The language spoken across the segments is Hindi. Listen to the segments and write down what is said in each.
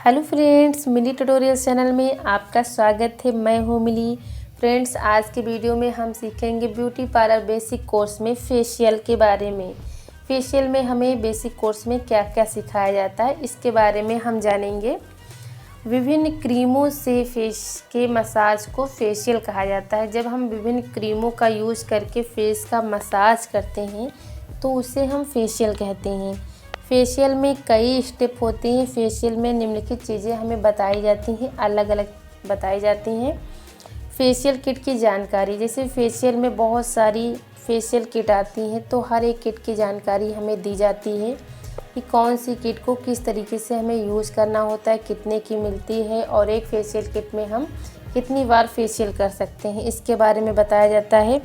हेलो फ्रेंड्स, मिली ट्यूटोरियल्स चैनल में आपका स्वागत है। मैं हूँ मिली। फ्रेंड्स, आज के वीडियो में हम सीखेंगे ब्यूटी पार्लर बेसिक कोर्स में फेशियल के बारे में। फेशियल में हमें बेसिक कोर्स में क्या क्या सिखाया जाता है इसके बारे में हम जानेंगे। विभिन्न क्रीमों से फेस के मसाज को फेशियल कहा जाता है। जब हम विभिन्न क्रीमों का यूज़ करके फेस का मसाज करते हैं तो उसे हम फेशियल कहते हैं। फेशियल में कई स्टेप होते हैं। फेशियल में निम्नलिखित चीज़ें हमें बताई जाती हैं, अलग अलग बताई जाती हैं। फेशियल किट की जानकारी, जैसे फेशियल में बहुत सारी फेशियल किट आती हैं तो हर एक किट की जानकारी हमें दी जाती है कि कौन सी किट को किस तरीके से हमें यूज़ करना होता है, कितने की मिलती है और एक फेशियल किट में हम कितनी बार फेशियल कर सकते हैं, इसके बारे में बताया जाता है।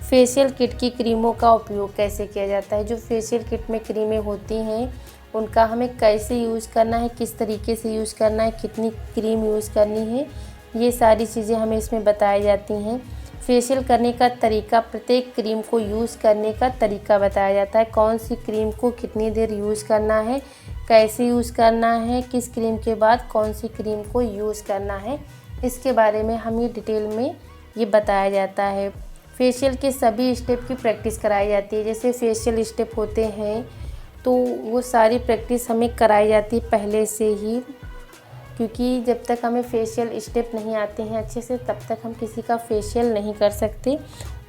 फेशियल किट की क्रीमों का उपयोग कैसे किया जाता है। जो फेशियल किट में क्रीमें होती हैं उनका हमें कैसे यूज़ करना है, किस तरीके से यूज़ करना है, कितनी क्रीम यूज़ करनी है, ये सारी चीज़ें हमें इसमें बताई जाती हैं। फेशियल करने का तरीका, प्रत्येक क्रीम को यूज़ करने का तरीका बताया जाता है। कौन सी क्रीम को कितनी देर यूज़ करना है, कैसे यूज़ करना है, किस क्रीम के बाद कौन सी क्रीम को यूज़ करना है, इसके बारे में हमें डिटेल में ये बताया जाता है। फेशियल के सभी स्टेप की प्रैक्टिस कराई जाती है। जैसे फेशियल स्टेप होते हैं तो वो सारी प्रैक्टिस हमें कराई जाती है पहले से ही, क्योंकि जब तक हमें फेशियल स्टेप नहीं आते हैं अच्छे से तब तक हम किसी का फेशियल नहीं कर सकते।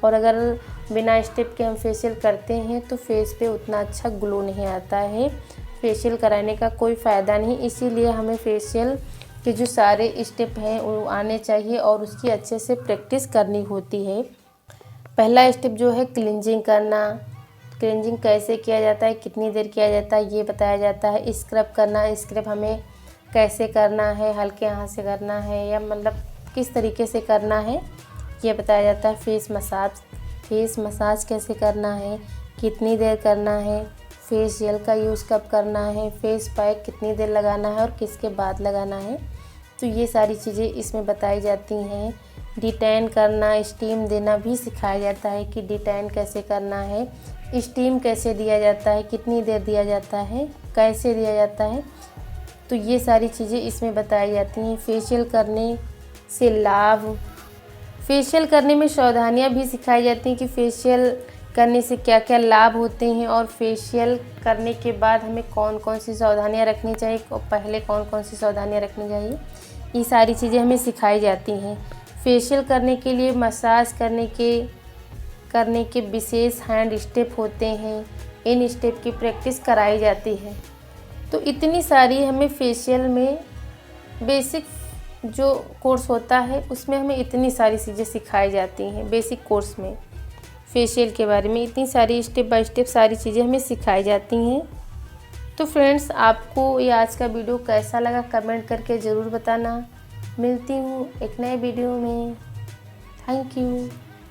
और अगर बिना स्टेप के हम फेशियल करते हैं तो फेस पे उतना अच्छा ग्लो नहीं आता है। फेशियल कराने का कोई फ़ायदा नहीं, इसीलिए हमें फेशियल के जो सारे स्टेप हैं वो आने चाहिए और उसकी अच्छे से प्रैक्टिस करनी होती है। पहला स्टेप जो है क्लींजिंग करना। क्लींजिंग कैसे किया जाता है, कितनी देर किया जाता है, ये बताया जाता है। स्क्रब करना, स्क्रब हमें कैसे करना है, हल्के हाथ से करना है या मतलब किस तरीके से करना है, ये बताया जाता है। फेस मसाज कैसे करना है, कितनी देर करना है, फेशियल का यूज़ कब करना है, फेस पैक कितनी देर लगाना है और किसके बाद लगाना है, तो ये सारी चीज़ें इसमें बताई जाती हैं। डिटैन करना, स्टीम देना भी सिखाया जाता है कि डिटैन कैसे करना है, स्टीम कैसे दिया जाता है, कितनी देर दिया जाता है, कैसे दिया जाता है, तो ये सारी चीज़ें इसमें बताई जाती हैं। फेशियल करने से लाभ, फेशियल करने में सावधानियाँ भी सिखाई जाती हैं कि फेशियल करने से क्या क्या लाभ होते हैं और फेशियल करने के बाद हमें कौन कौन सी सावधानियाँ रखनी चाहिए और पहले कौन कौन सी सावधानियाँ रखनी चाहिए, ये सारी चीज़ें हमें सिखाई जाती हैं। फेशियल करने के लिए मसाज करने के विशेष हैंड स्टेप होते हैं, इन स्टेप की प्रैक्टिस कराई जाती है। तो इतनी सारी हमें फेशियल में बेसिक जो कोर्स होता है उसमें हमें इतनी सारी चीज़ें सिखाई जाती हैं। बेसिक कोर्स में फेशियल के बारे में इतनी सारी स्टेप बाय स्टेप सारी चीज़ें हमें सिखाई जाती हैं। तो फ्रेंड्स, आपको ये आज का वीडियो कैसा लगा कमेंट करके ज़रूर बताना। मिलती हूँ एक नए वीडियो में। Thank you.